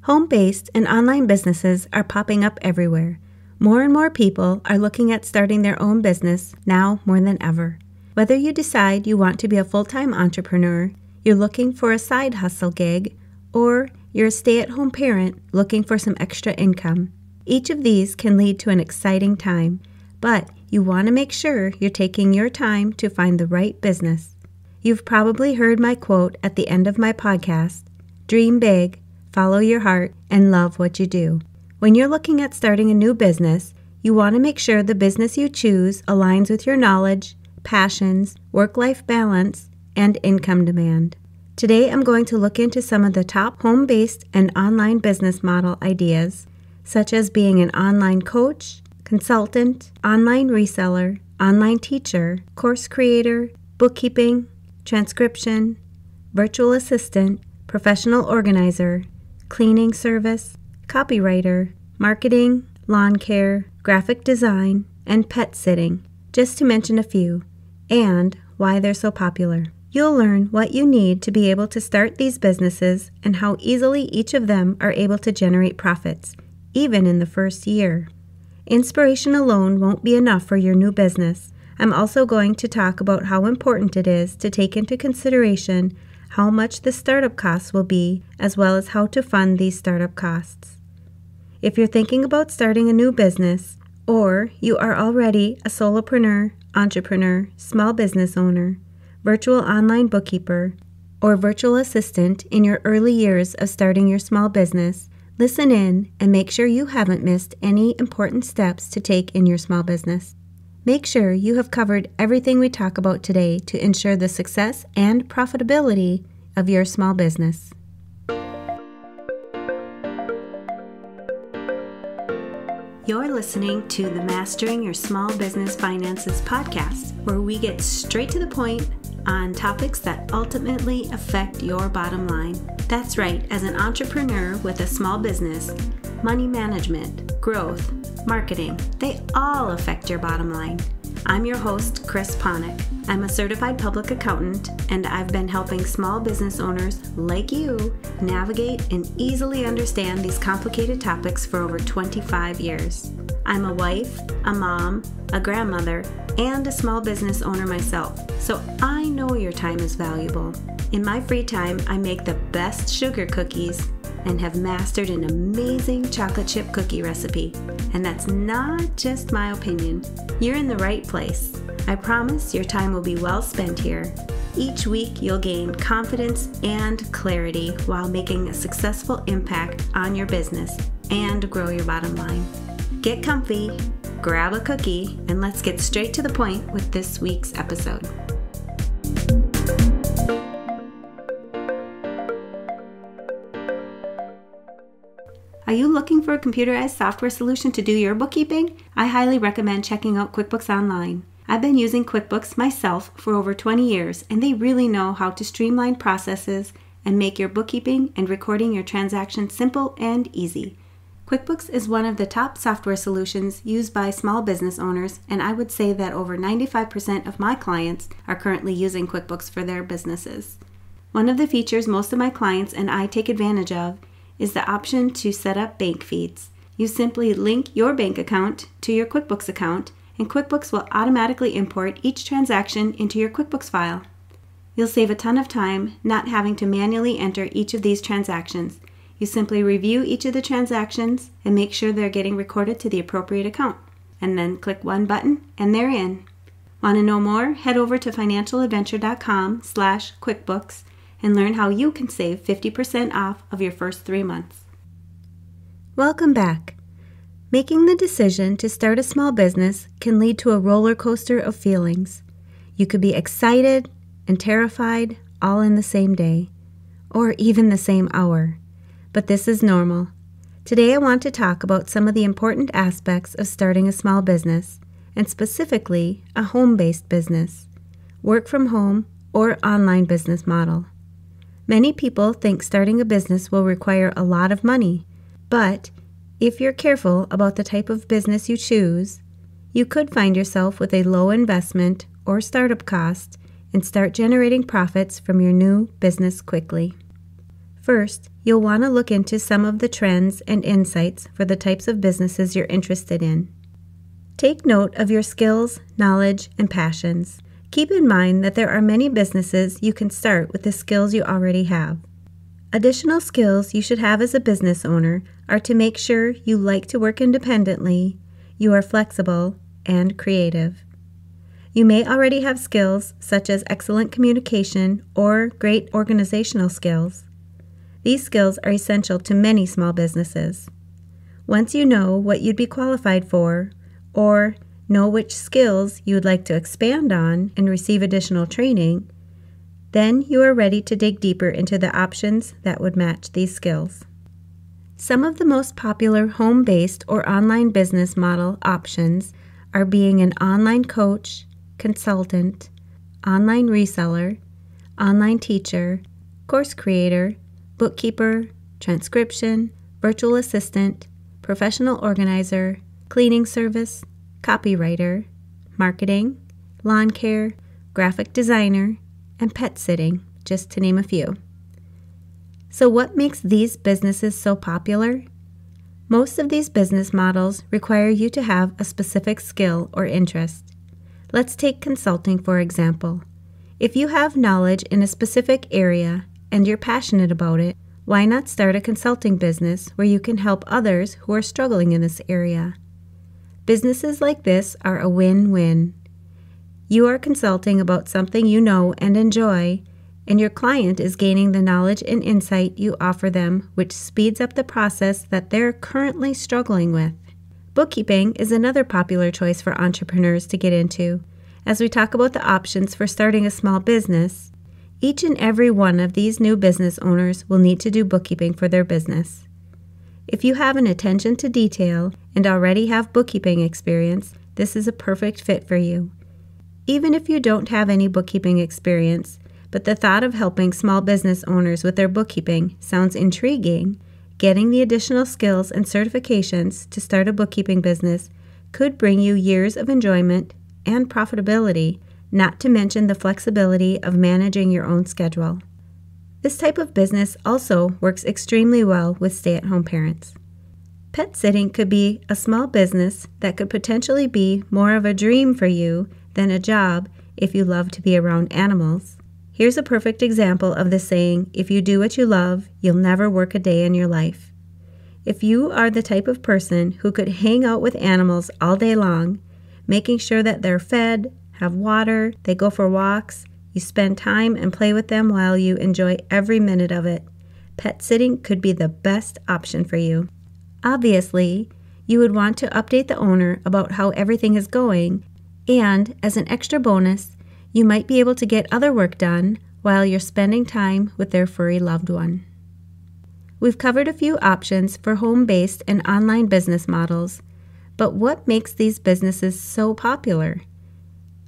Home-based and online businesses are popping up everywhere. More and more people are looking at starting their own business now more than ever. Whether you decide you want to be a full-time entrepreneur, you're looking for a side hustle gig, or you're a stay-at-home parent looking for some extra income, each of these can lead to an exciting time, but you want to make sure you're taking your time to find the right business. You've probably heard my quote at the end of my podcast, "Dream big, follow your heart, and love what you do." When you're looking at starting a new business, you want to make sure the business you choose aligns with your knowledge, passions, work-life balance, and income demand. Today, I'm going to look into some of the top home-based and online business model ideas, such as being an online coach, consultant, online reseller, online teacher, course creator, bookkeeping, transcription, virtual assistant, professional organizer, cleaning service, copywriter, marketing, lawn care, graphic design, and pet sitting, just to mention a few, and why they're so popular. You'll learn what you need to be able to start these businesses and how easily each of them are able to generate profits, even in the first year. Inspiration alone won't be enough for your new business. I'm also going to talk about how important it is to take into consideration how much the startup costs will be, as well as how to fund these startup costs. If you're thinking about starting a new business, or you are already a solopreneur, entrepreneur, small business owner, virtual online bookkeeper, or virtual assistant in your early years of starting your small business, listen in and make sure you haven't missed any important steps to take in your small business. Make sure you have covered everything we talk about today to ensure the success and profitability of your small business. You're listening to the Mastering Your Small Business Finances podcast, where we get straight to the point on topics that ultimately affect your bottom line. That's right, as an entrepreneur with a small business, money management, growth, marketing, they all affect your bottom line. I'm your host, Chris Ponick. I'm a certified public accountant, and I've been helping small business owners like you navigate and easily understand these complicated topics for over 25 years. I'm a wife, a mom, a grandmother, and a small business owner myself, so I know your time is valuable. In my free time, I make the best sugar cookies and have mastered an amazing chocolate chip cookie recipe. And that's not just my opinion. You're in the right place. I promise your time will be well spent here. Each week, you'll gain confidence and clarity while making a successful impact on your business and grow your bottom line. Get comfy, grab a cookie, and let's get straight to the point with this week's episode. Are you looking for a computerized software solution to do your bookkeeping? I highly recommend checking out QuickBooks Online. I've been using QuickBooks myself for over 20 years, and they really know how to streamline processes and make your bookkeeping and recording your transactions simple and easy. QuickBooks is one of the top software solutions used by small business owners, and I would say that over 95% of my clients are currently using QuickBooks for their businesses. One of the features most of my clients and I take advantage of is the option to set up bank feeds. You simply link your bank account to your QuickBooks account, and QuickBooks will automatically import each transaction into your QuickBooks file. You'll save a ton of time not having to manually enter each of these transactions. You simply review each of the transactions and make sure they're getting recorded to the appropriate account, and then click one button and they're in. Want to know more? Head over to financialadventure.com/QuickBooks and learn how you can save 50% off of your first 3 months. Welcome back. Making the decision to start a small business can lead to a roller coaster of feelings. You could be excited and terrified all in the same day, or even the same hour. But this is normal. Today I want to talk about some of the important aspects of starting a small business, and specifically a home-based business, work from home, or online business model. Many people think starting a business will require a lot of money, but if you're careful about the type of business you choose, you could find yourself with a low investment or startup cost and start generating profits from your new business quickly. First, you'll want to look into some of the trends and insights for the types of businesses you're interested in. Take note of your skills, knowledge, and passions. Keep in mind that there are many businesses you can start with the skills you already have. Additional skills you should have as a business owner are to make sure you like to work independently, you are flexible, and creative. You may already have skills such as excellent communication or great organizational skills. These skills are essential to many small businesses. Once you know what you'd be qualified for, or know which skills you would like to expand on and receive additional training, then you are ready to dig deeper into the options that would match these skills. Some of the most popular home-based or online business model options are being an online coach, consultant, online reseller, online teacher, course creator, bookkeeper, transcription, virtual assistant, professional organizer, cleaning service, copywriter, marketing, lawn care, graphic designer, and pet sitting, just to name a few. So what makes these businesses so popular? Most of these business models require you to have a specific skill or interest. Let's take consulting, for example. If you have knowledge in a specific area and you're passionate about it, why not start a consulting business where you can help others who are struggling in this area? Businesses like this are a win-win. You are consulting about something you know and enjoy, and your client is gaining the knowledge and insight you offer them, which speeds up the process that they're currently struggling with. Bookkeeping is another popular choice for entrepreneurs to get into. As we talk about the options for starting a small business, each and every one of these new business owners will need to do bookkeeping for their business. If you have an attention to detail and already have bookkeeping experience, this is a perfect fit for you. Even if you don't have any bookkeeping experience, but the thought of helping small business owners with their bookkeeping sounds intriguing, getting the additional skills and certifications to start a bookkeeping business could bring you years of enjoyment and profitability, not to mention the flexibility of managing your own schedule. This type of business also works extremely well with stay-at-home parents. Pet sitting could be a small business that could potentially be more of a dream for you than a job if you love to be around animals. Here's a perfect example of the saying, if you do what you love, you'll never work a day in your life. If you are the type of person who could hang out with animals all day long, making sure that they're fed, have water, they go for walks, you spend time and play with them while you enjoy every minute of it, pet sitting could be the best option for you. Obviously, you would want to update the owner about how everything is going, and as an extra bonus, you might be able to get other work done while you're spending time with their furry loved one. We've covered a few options for home-based and online business models, but what makes these businesses so popular?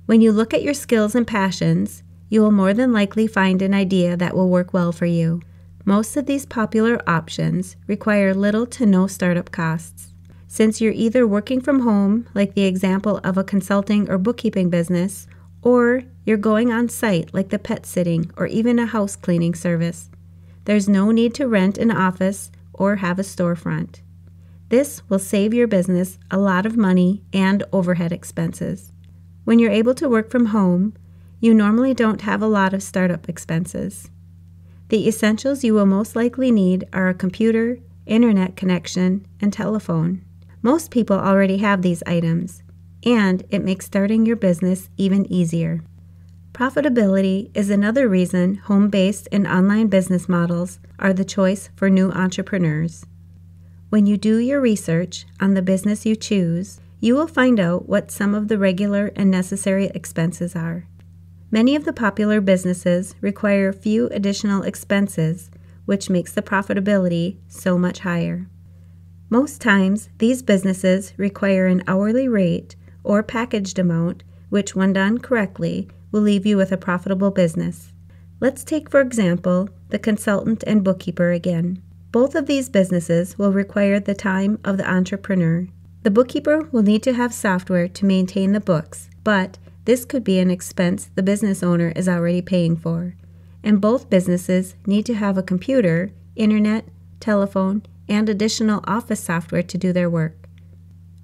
When you look at your skills and passions, you will more than likely find an idea that will work well for you. Most of these popular options require little to no startup costs. Since you're either working from home, like the example of a consulting or bookkeeping business, or you're going on site like the pet sitting or even a house cleaning service, there's no need to rent an office or have a storefront. This will save your business a lot of money and overhead expenses. When you're able to work from home, you normally don't have a lot of startup expenses. The essentials you will most likely need are a computer, internet connection, and telephone. Most people already have these items, and it makes starting your business even easier. Profitability is another reason home-based and online business models are the choice for new entrepreneurs. When you do your research on the business you choose, you will find out what some of the regular and necessary expenses are. Many of the popular businesses require few additional expenses, which makes the profitability so much higher. Most times, these businesses require an hourly rate or packaged amount, which when done correctly, will leave you with a profitable business. Let's take, for example, the consultant and bookkeeper again. Both of these businesses will require the time of the entrepreneur. The bookkeeper will need to have software to maintain the books, but this could be an expense the business owner is already paying for. And both businesses need to have a computer internet, telephone, and additional office software to do their work.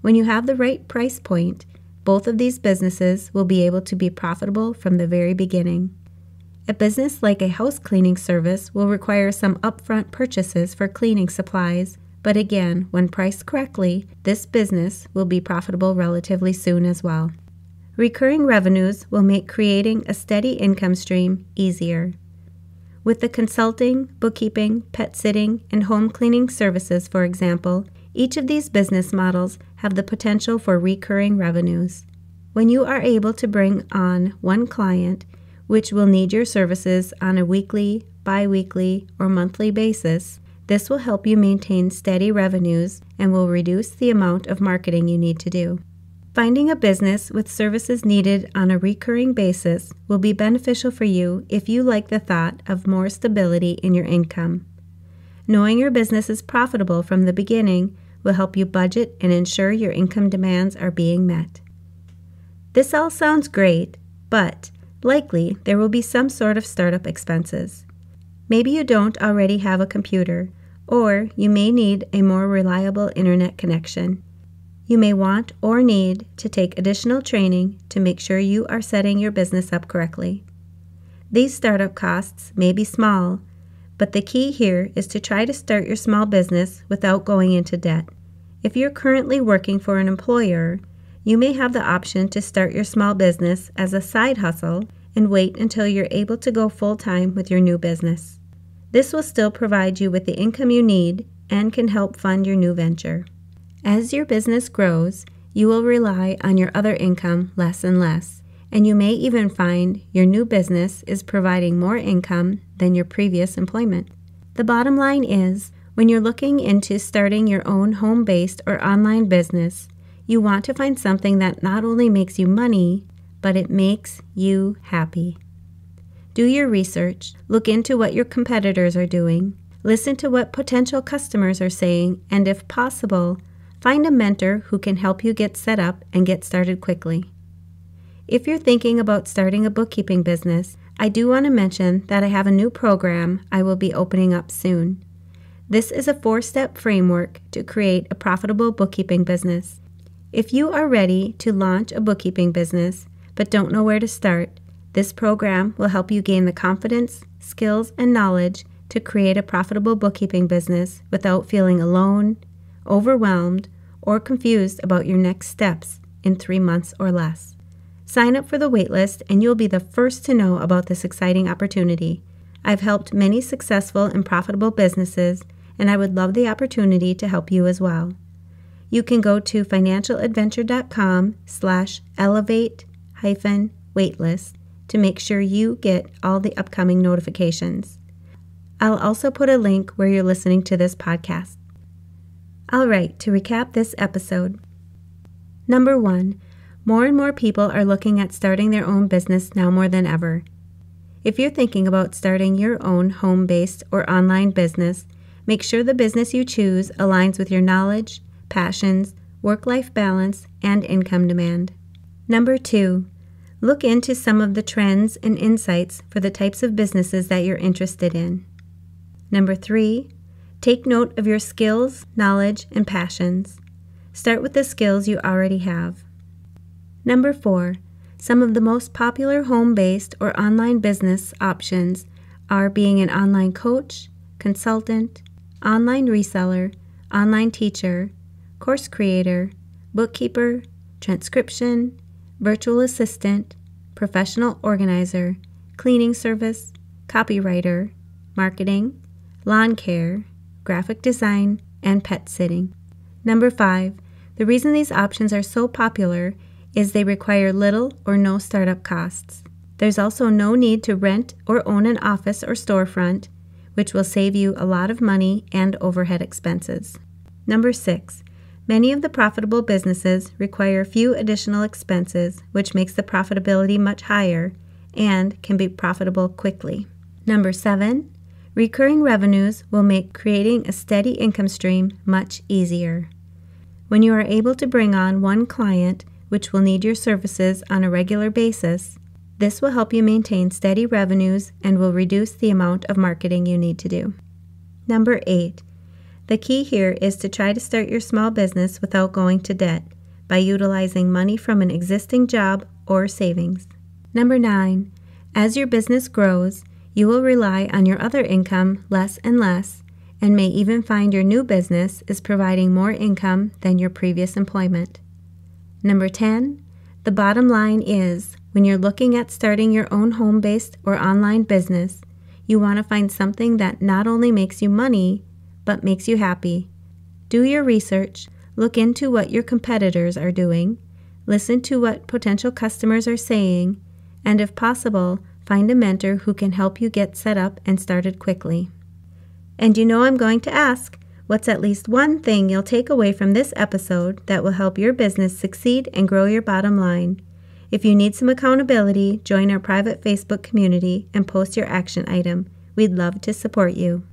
When you have the right price point, both of these businesses will be able to be profitable from the very beginning. A business like a house cleaning service will require some upfront purchases for cleaning supplies, but again, when priced correctly, this business will be profitable relatively soon as well. Recurring revenues will make creating a steady income stream easier. With the consulting, bookkeeping, pet sitting, and home cleaning services, for example, each of these business models have the potential for recurring revenues. When you are able to bring on one client, which will need your services on a weekly, bi-weekly, or monthly basis, this will help you maintain steady revenues and will reduce the amount of marketing you need to do. Finding a business with services needed on a recurring basis will be beneficial for you if you like the thought of more stability in your income. Knowing your business is profitable from the beginning will help you budget and ensure your income demands are being met. This all sounds great, but likely there will be some sort of startup expenses. Maybe you don't already have a computer, or you may need a more reliable internet connection. You may want or need to take additional training to make sure you are setting your business up correctly. These startup costs may be small, but the key here is to try to start your small business without going into debt. If you're currently working for an employer, you may have the option to start your small business as a side hustle and wait until you're able to go full-time with your new business. This will still provide you with the income you need and can help fund your new venture. As your business grows, you will rely on your other income less and less, and you may even find your new business is providing more income than your previous employment. The bottom line is, when you're looking into starting your own home-based or online business, you want to find something that not only makes you money, but it makes you happy. Do your research, look into what your competitors are doing, listen to what potential customers are saying, and if possible, find a mentor who can help you get set up and get started quickly. If you're thinking about starting a bookkeeping business, I do want to mention that I have a new program I will be opening up soon. This is a 4-step framework to create a profitable bookkeeping business. If you are ready to launch a bookkeeping business but don't know where to start, this program will help you gain the confidence, skills, and knowledge to create a profitable bookkeeping business without feeling alone, overwhelmed, or confused about your next steps in 3 months or less. Sign up for the waitlist and you'll be the first to know about this exciting opportunity. I've helped many successful and profitable businesses, and I would love the opportunity to help you as well. You can go to financialadventure.com/elevate-waitlist to make sure you get all the upcoming notifications. I'll also put a link where you're listening to this podcast. All right, to recap this episode. Number 1, more and more people are looking at starting their own business now more than ever. If you're thinking about starting your own home-based or online business, make sure the business you choose aligns with your knowledge, passions, work-life balance, and income demand. Number 2, look into some of the trends and insights for the types of businesses that you're interested in. Number 3, take note of your skills, knowledge, and passions. Start with the skills you already have. Number 4, some of the most popular home-based or online business options are being an online coach, consultant, online reseller, online teacher, course creator, bookkeeper, transcription, virtual assistant, professional organizer, cleaning service, copywriter, marketing, lawn care, graphic design, and pet sitting. Number 5, the reason these options are so popular is they require little or no startup costs. There's also no need to rent or own an office or storefront, which will save you a lot of money and overhead expenses. Number 6, many of the profitable businesses require few additional expenses, which makes the profitability much higher and can be profitable quickly. Number 7, recurring revenues will make creating a steady income stream much easier. When you are able to bring on one client, which will need your services on a regular basis, this will help you maintain steady revenues and will reduce the amount of marketing you need to do. Number 8. The key here is to try to start your small business without going to debt by utilizing money from an existing job or savings. Number 9. As your business grows, you will rely on your other income less and less, and may even find your new business is providing more income than your previous employment. Number 10. The bottom line is, when you're looking at starting your own home-based or online business, you want to find something that not only makes you money, but makes you happy. Do your research, look into what your competitors are doing, listen to what potential customers are saying, and if possible, find a mentor who can help you get set up and started quickly. And you know I'm going to ask, what's at least one thing you'll take away from this episode that will help your business succeed and grow your bottom line? If you need some accountability, join our private Facebook community and post your action item. We'd love to support you.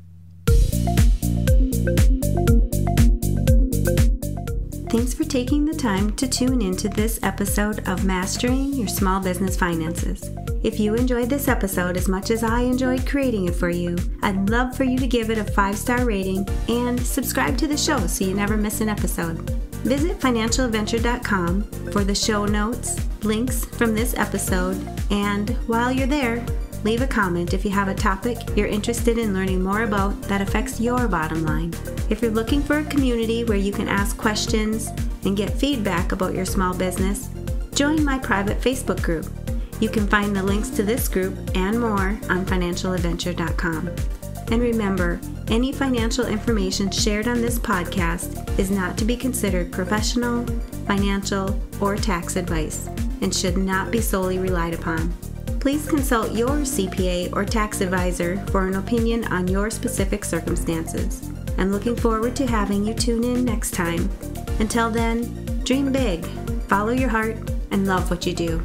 Thanks for taking the time to tune into this episode of Mastering Your Small Business Finances. If you enjoyed this episode as much as I enjoyed creating it for you, I'd love for you to give it a 5-star rating and subscribe to the show so you never miss an episode. Visit financialadventure.com for the show notes, links from this episode, and while you're there, leave a comment if you have a topic you're interested in learning more about that affects your bottom line. If you're looking for a community where you can ask questions and get feedback about your small business, join my private Facebook group. You can find the links to this group and more on financialadventure.com. And remember, any financial information shared on this podcast is not to be considered professional, financial, or tax advice and should not be solely relied upon. Please consult your CPA or tax advisor for an opinion on your specific circumstances. I'm looking forward to having you tune in next time. Until then, dream big, follow your heart, and love what you do.